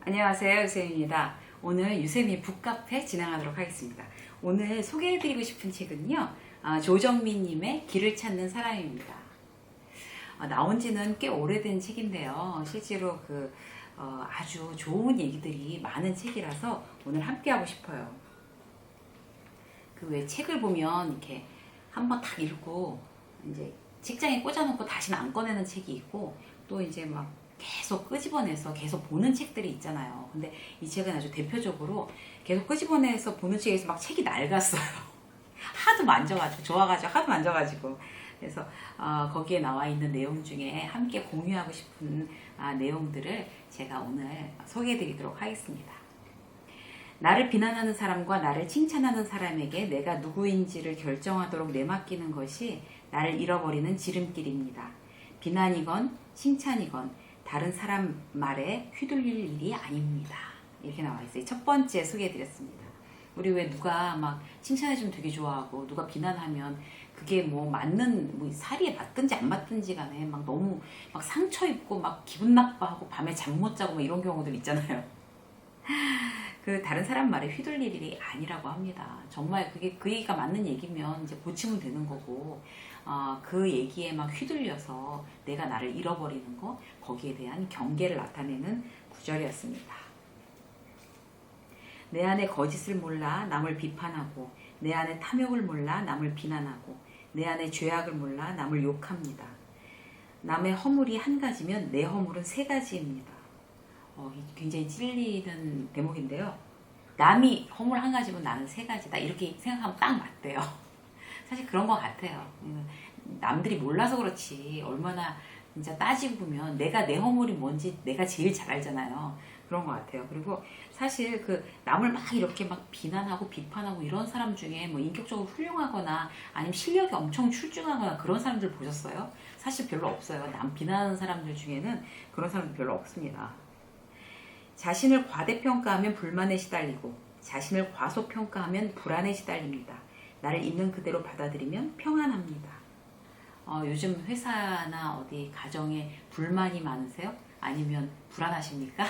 안녕하세요, 유쌤입니다. 오늘 유쌤이 북카페 진행하도록 하겠습니다. 오늘 소개해드리고 싶은 책은요, 조정민님의 길을 찾는 사람입니다. 나온 지는 꽤 오래된 책인데요. 실제로 아주 좋은 얘기들이 많은 책이라서 오늘 함께 하고 싶어요. 그 왜 책을 보면 이렇게 한번 딱 읽고 이제 책장에 꽂아놓고 다시는 안 꺼내는 책이 있고, 또 이제 막 계속 끄집어내서 계속 보는 책들이 있잖아요. 근데 이 책은 아주 대표적으로 계속 끄집어내서 보는 책에서 막 책이 낡았어요. 하도 만져가지고, 좋아가지고 하도 만져가지고. 그래서 거기에 나와 있는 내용 중에 함께 공유하고 싶은 내용들을 제가 오늘 소개해드리도록 하겠습니다. 나를 비난하는 사람과 나를 칭찬하는 사람에게 내가 누구인지를 결정하도록 내맡기는 것이 나를 잃어버리는 지름길입니다. 비난이건 칭찬이건 다른 사람 말에 휘둘릴 일이 아닙니다. 이렇게 나와 있어요. 첫 번째 소개해드렸습니다. 우리 왜 누가 막 칭찬해주면 되게 좋아하고, 누가 비난하면 그게 뭐 살이 맞든지 안 맞든지 간에 막 너무 막 상처 입고 막 기분 나빠하고 밤에 잠 못 자고 막 이런 경우들 있잖아요. 그 다른 사람 말에 휘둘릴 일이 아니라고 합니다. 정말 그게 그 얘기가 맞는 얘기면 이제 고치면 되는 거고, 그 얘기에 막 휘둘려서 내가 나를 잃어버리는 거, 거기에 대한 경계를 나타내는 구절이었습니다. 내 안에 거짓을 몰라 남을 비판하고, 내 안에 탐욕을 몰라 남을 비난하고, 내 안에 죄악을 몰라 남을 욕합니다. 남의 허물이 한 가지면 내 허물은 세 가지입니다. 굉장히 찔리는 대목인데요. 남이 허물 한 가지면 나는 세 가지다, 이렇게 생각하면 딱 맞대요. 사실 그런 것 같아요. 남들이 몰라서 그렇지, 얼마나 진짜 따지고 보면 내가 내 허물이 뭔지 내가 제일 잘 알잖아요. 그런 것 같아요. 그리고 사실 남을 막 이렇게 막 비난하고 비판하고 이런 사람 중에 뭐 인격적으로 훌륭하거나 아니면 실력이 엄청 출중하거나 그런 사람들 보셨어요? 사실 별로 없어요. 남 비난하는 사람들 중에는 그런 사람들 별로 없습니다. 자신을 과대평가하면 불만에 시달리고, 자신을 과소평가하면 불안에 시달립니다. 나를 있는 그대로 받아들이면 평안합니다. 요즘 회사나 어디 가정에 불만이 많으세요? 아니면 불안하십니까?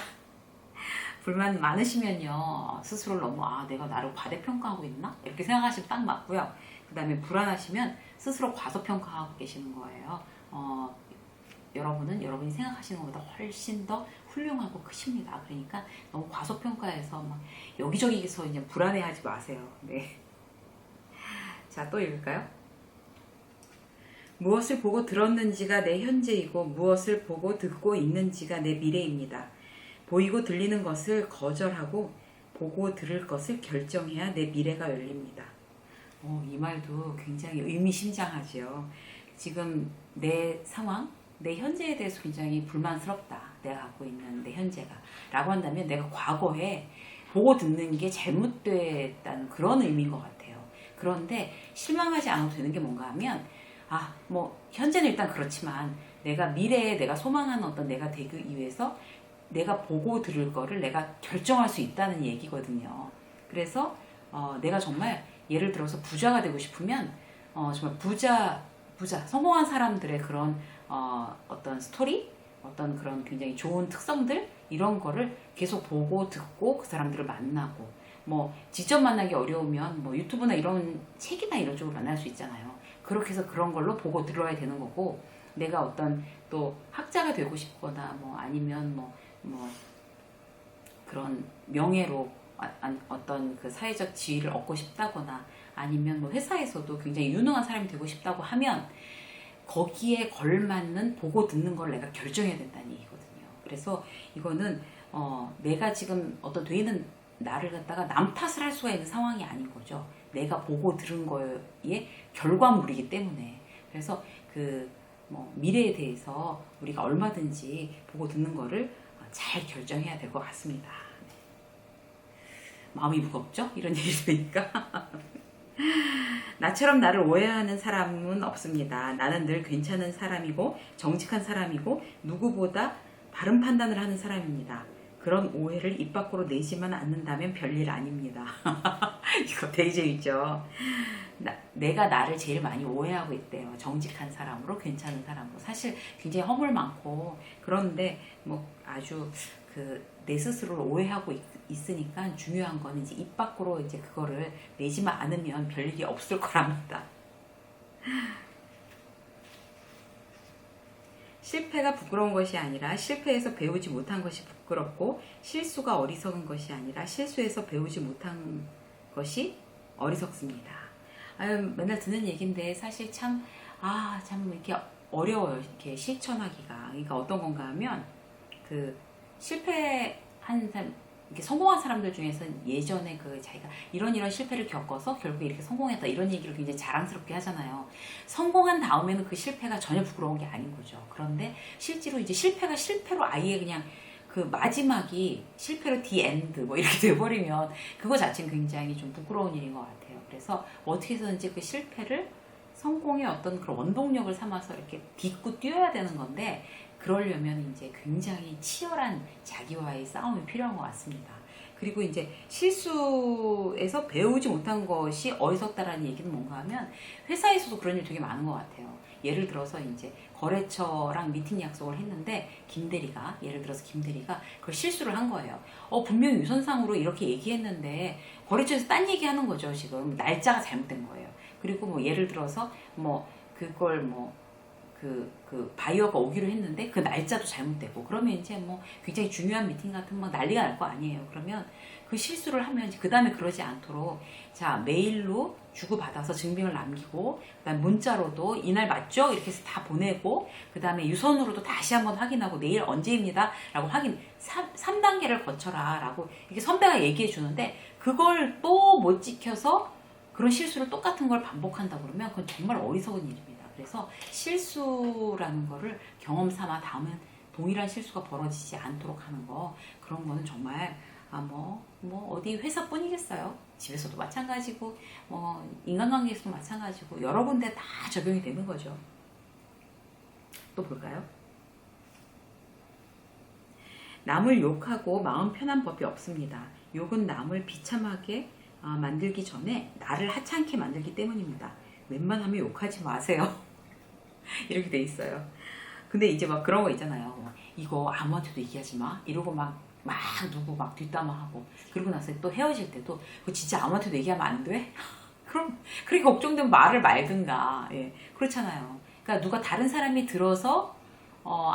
불만 많으시면요, 스스로를 너무 내가 나를 과대평가하고 있나? 이렇게 생각하시면 딱 맞고요. 그 다음에 불안하시면 스스로 과소평가하고 계시는 거예요. 여러분은 여러분이 생각하시는 것보다 훨씬 더 훌륭하고 크십니다. 그러니까 너무 과소평가해서 막 여기저기서 이제 불안해하지 마세요. 네. 자, 또 읽을까요? 무엇을 보고 들었는지가 내 현재이고, 무엇을 보고 듣고 있는지가 내 미래입니다. 보이고 들리는 것을 거절하고 보고 들을 것을 결정해야 내 미래가 열립니다. 이 말도 굉장히 의미심장하죠. 지금 내 상황, 내 현재에 대해서 굉장히 불만스럽다, 내가 갖고 있는 내 현재가 라고 한다면, 내가 과거에 보고 듣는 게 잘못됐다는 그런 의미인 것 같아요. 그런데 실망하지 않아도 되는 게 뭔가 하면, 현재는 일단 그렇지만 내가 미래에 내가 소망하는 어떤 내가 되기 위해서 내가 보고 들을 거를 내가 결정할 수 있다는 얘기거든요. 그래서 내가 정말 예를 들어서 부자가 되고 싶으면 정말 부자 성공한 사람들의 그런 어떤 스토리, 어떤 그런 굉장히 좋은 특성들, 이런 거를 계속 보고 듣고 그 사람들을 만나고, 직접 만나기 어려우면 유튜브나 이런 책이나 이런 쪽으로 만날 수 있잖아요. 그렇게 해서 그런 걸로 보고 들어야 되는 거고, 내가 어떤 또 학자가 되고 싶거나 아니면 그런 명예로 어떤 그 사회적 지위를 얻고 싶다거나, 아니면 회사에서도 굉장히 유능한 사람이 되고 싶다고 하면 거기에 걸맞는 보고 듣는 걸 내가 결정해야 된다는 얘기거든요. 그래서 이거는 내가 지금 어떤 돼 있는 나를 갖다가 남 탓을 할 수가 있는 상황이 아닌 거죠. 내가 보고 들은 거에 결과물이기 때문에. 그래서 미래에 대해서 우리가 얼마든지 보고 듣는 거를 잘 결정해야 될 것 같습니다. 네. 마음이 무겁죠? 이런 얘기 들으니까. 나처럼 나를 오해하는 사람은 없습니다. 나는 늘 괜찮은 사람이고 정직한 사람이고 누구보다 바른 판단을 하는 사람입니다. 그런 오해를 입 밖으로 내지만 않는다면 별일 아닙니다. 이거 되게 재밌죠? 내가 나를 제일 많이 오해하고 있대요. 정직한 사람으로, 괜찮은 사람으로. 사실 굉장히 허물 많고, 그런데 아주 내 스스로를 오해하고 있으니까 중요한 거는 이제 입 밖으로 이제 그거를 내지만 않으면 별일이 없을 거랍니다. 실패가 부끄러운 것이 아니라 실패에서 배우지 못한 것이 부끄럽고, 실수가 어리석은 것이 아니라 실수에서 배우지 못한 것이 어리석습니다. 맨날 듣는 얘기인데 사실 참 이렇게 어려워요. 이렇게 실천하기가. 그러니까 어떤 건가 하면, 실패한 사람, 이렇게 성공한 사람들 중에서는 예전에 자기가 이런 실패를 겪어서 결국에 이렇게 성공했다, 이런 얘기를 굉장히 자랑스럽게 하잖아요. 성공한 다음에는 그 실패가 전혀 부끄러운 게 아닌 거죠. 그런데 실제로 이제 실패가 실패로 아예 그냥 마지막이 실패로 디엔드 뭐 이렇게 돼버리면 그거 자체는 굉장히 좀 부끄러운 일인 것 같아요. 그래서 어떻게 해서든지 그 실패를 성공의 어떤 그런 원동력을 삼아서 이렇게 딛고 뛰어야 되는 건데, 그러려면 이제 굉장히 치열한 자기와의 싸움이 필요한 것 같습니다. 그리고 이제 실수에서 배우지 못한 것이 어리석다라는 얘기는 뭔가 하면, 회사에서도 그런 일 되게 많은 것 같아요. 예를 들어서 이제 거래처랑 미팅 약속을 했는데 예를 들어서 김대리가 그걸 실수를 한 거예요. 분명히 유선상으로 이렇게 얘기했는데 거래처에서 딴 얘기하는 거죠. 지금 날짜가 잘못된 거예요. 그리고 예를 들어서 그걸 바이어가 오기로 했는데 그 날짜도 잘못되고, 그러면 이제 굉장히 중요한 미팅 같은 난리가 날 거 아니에요. 그러면 그 실수를 하면 그 다음에 그러지 않도록, 자, 메일로 주고받아서 증빙을 남기고, 그 다음에 문자로도 이날 맞죠? 이렇게 해서 다 보내고, 그 다음에 유선으로도 다시 한번 확인하고, 내일 언제입니다 라고 3단계를 거쳐라 라고 이렇게 선배가 얘기해 주는데, 그걸 또 못 지켜서 그런 실수를 똑같은 걸 반복한다 그러면 그건 정말 어리석은 일입니다. 그래서 실수라는 거를 경험 삼아 다음엔 동일한 실수가 벌어지지 않도록 하는 거, 그런 거는 정말 어디 회사뿐이겠어요. 집에서도 마찬가지고 인간관계에서도 마찬가지고 여러 군데 다 적용이 되는 거죠. 또 볼까요? 남을 욕하고 마음 편한 법이 없습니다. 욕은 남을 비참하게 만들기 전에 나를 하찮게 만들기 때문입니다. 웬만하면 욕하지 마세요. 이렇게 돼 있어요. 근데 이제 그런 거 있잖아요. 이거 아무한테도 얘기하지 마. 이러고 막 누구 뒷담화하고, 그러고 나서 또 헤어질 때도 그거 진짜 아무한테도 얘기하면 안 돼? 그럼 그렇게 걱정되면 말을 말든가. 예, 그렇잖아요. 그러니까 누가 다른 사람이 들어서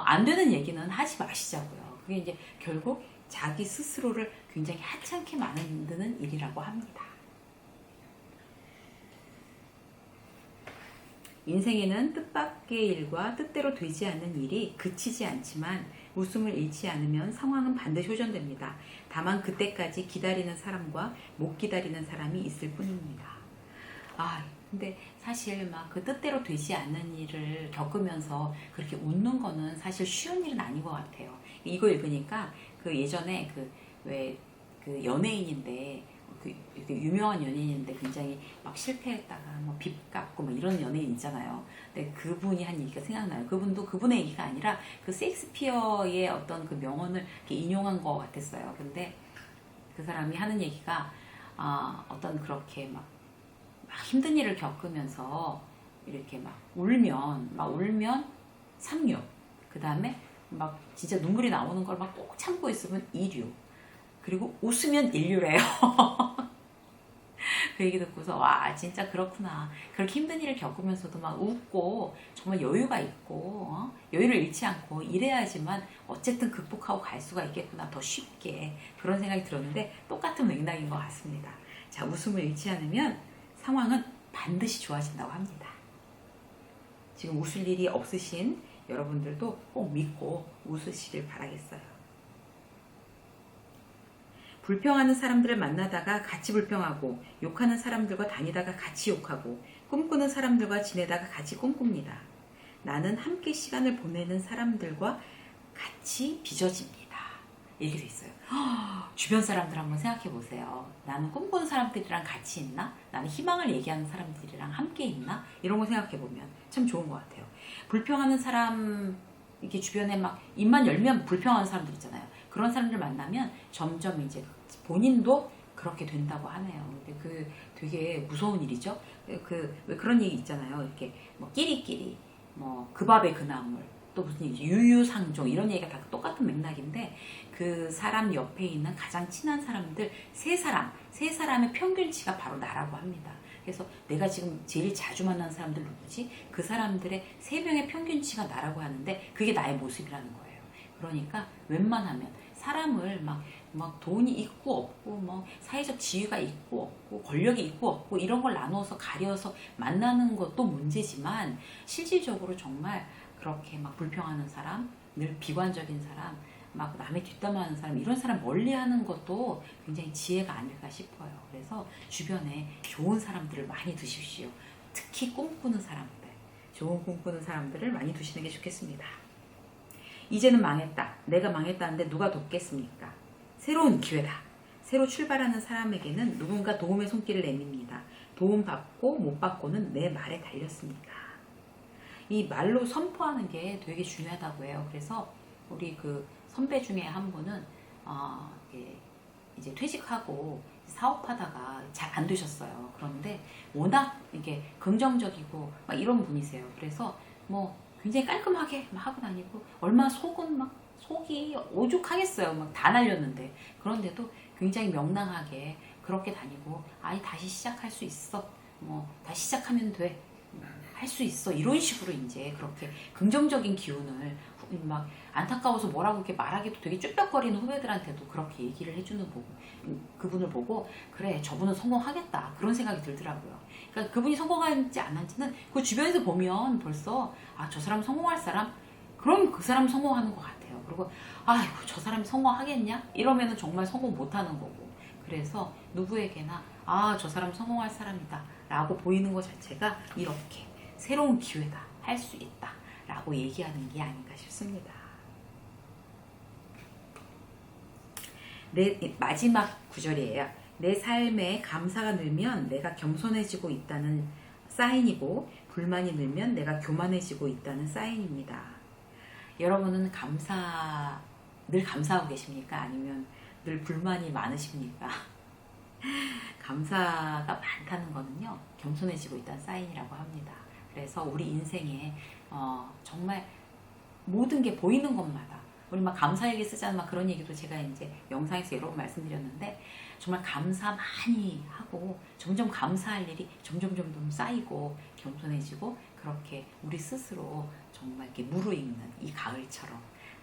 안 되는 얘기는 하지 마시자고요. 그게 이제 결국 자기 스스로를 굉장히 하찮게 만드는 일이라고 합니다. 인생에는 뜻밖의 일과 뜻대로 되지 않는 일이 그치지 않지만, 웃음을 잃지 않으면 상황은 반드시 호전됩니다. 다만 그때까지 기다리는 사람과 못 기다리는 사람이 있을 뿐입니다. 근데 사실 그 뜻대로 되지 않는 일을 겪으면서 그렇게 웃는 거는 사실 쉬운 일은 아닌 것 같아요. 이거 읽으니까 예전에 연예인인데, 유명한 연예인인데 굉장히 실패했다가 빚 갚고 이런 연예인 있잖아요. 근데 그분이 한 얘기가 생각나요. 그분도 그분의 얘기가 아니라 셰익스피어의 어떤 명언을 이렇게 인용한 것 같았어요. 근데 그 사람이 하는 얘기가 어떤 그렇게 힘든 일을 겪으면서 이렇게 울면 삼류, 그 다음에 진짜 눈물이 나오는 걸 꼭 참고 있으면 이류, 그리고 웃으면 인류래요. 그 얘기 듣고서 진짜 그렇구나. 그렇게 힘든 일을 겪으면서도 웃고 정말 여유가 있고 여유를 잃지 않고 이래야지만 어쨌든 극복하고 갈 수가 있겠구나, 더 쉽게. 그런 생각이 들었는데 똑같은 맥락인 것 같습니다. 자, 웃음을 잃지 않으면 상황은 반드시 좋아진다고 합니다. 지금 웃을 일이 없으신 여러분들도 꼭 믿고 웃으시길 바라겠어요. 불평하는 사람들을 만나다가 같이 불평하고, 욕하는 사람들과 다니다가 같이 욕하고, 꿈꾸는 사람들과 지내다가 같이 꿈꿉니다. 나는 함께 시간을 보내는 사람들과 같이 빚어집니다. 이렇게 돼 있어요. 주변 사람들 한번 생각해 보세요. 나는 꿈꾸는 사람들이랑 같이 있나? 나는 희망을 얘기하는 사람들이랑 함께 있나? 이런 거 생각해 보면 참 좋은 것 같아요. 불평하는 사람, 이렇게 주변에 입만 열면 불평하는 사람들 있잖아요. 그런 사람들 만나면 점점 이제 본인도 그렇게 된다고 하네요. 근데 되게 무서운 일이죠. 왜 그런 얘기 있잖아요. 이렇게 끼리끼리, 그 밥에 그 나물, 또 무슨 얘기지? 유유상종 이런 얘기가 다 똑같은 맥락인데 그 사람 옆에 있는 가장 친한 사람들 세 사람의 평균치가 바로 나라고 합니다. 그래서 내가 지금 제일 자주 만나는 사람들 누구지? 그 사람들의 3명의 평균치가 나라고 하는데 그게 나의 모습이라는 거예요. 그러니까 웬만하면 사람을 막 돈이 있고 없고 뭐 사회적 지위가 있고 없고 권력이 있고 없고 이런 걸 나누어서 가려서 만나는 것도 문제지만 실질적으로 정말 그렇게 막 불평하는 사람, 늘 비관적인 사람, 막 남의 뒷담화하는 사람 이런 사람 멀리하는 것도 굉장히 지혜가 아닐까 싶어요. 그래서 주변에 좋은 사람들을 많이 두십시오. 특히 꿈꾸는 사람들, 좋은 꿈꾸는 사람들을 많이 두시는 게 좋겠습니다. 이제는 망했다. 내가 망했다는데 누가 돕겠습니까? 새로운 기회다. 새로 출발하는 사람에게는 누군가 도움의 손길을 내밉니다. 도움받고 못 받고는 내 말에 달렸습니다. 이 말로 선포하는 게 되게 중요하다고 해요. 그래서 우리 그 선배 중에 한 분은 이제 퇴직하고 사업하다가 잘 안 되셨어요. 그런데 워낙 이게 긍정적이고 막 이런 분이세요. 그래서 뭐 굉장히 깔끔하게 막 하고 다니고 얼마나 속이 오죽하겠어요. 막 다 날렸는데 그런데도 굉장히 명랑하게 그렇게 다니고 아이 다시 시작할 수 있어. 뭐 다시 시작하면 돼. 할 수 있어. 이런 식으로 이제 그렇게 긍정적인 기운을 막 안타까워서 뭐라고 이렇게 말하기도 되게 쭈뼛거리는 후배들한테도 그렇게 얘기를 해주는 보고 그분을 보고 그래 저분은 성공하겠다 그런 생각이 들더라고요. 그러니까 그분이 성공할지 안 할지는 그 주변에서 보면 벌써 아 저 사람 성공할 사람? 그럼 그 사람 성공하는 것 같아요. 그리고 아이고 저 사람이 성공하겠냐? 이러면은 정말 성공 못하는 거고. 그래서 누구에게나 아 저 사람 성공할 사람이다 라고 보이는 것 자체가 이렇게 새로운 기회다 할 수 있다 라고 얘기하는 게 아닌가 싶습니다. 마지막 구절이에요. 내 삶에 감사가 늘면 내가 겸손해지고 있다는 사인이고 불만이 늘면 내가 교만해지고 있다는 사인입니다. 여러분은 늘 감사하고 계십니까? 아니면 늘 불만이 많으십니까? 감사가 많다는 거는요 겸손해지고 있다는 사인이라고 합니다. 그래서 우리 인생에 정말 모든 게 보이는 것마다 우리 막 감사 얘기 쓰자는 막 그런 얘기도 제가 이제 영상에서 여러 번 말씀드렸는데 정말 감사 많이 하고 점점 감사할 일이 점점 쌓이고 겸손해지고 그렇게 우리 스스로 정말 이렇게 무르익는 이 가을처럼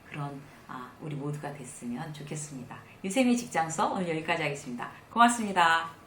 그런 우리 모두가 됐으면 좋겠습니다. 유세미 직장서 오늘 여기까지 하겠습니다. 고맙습니다.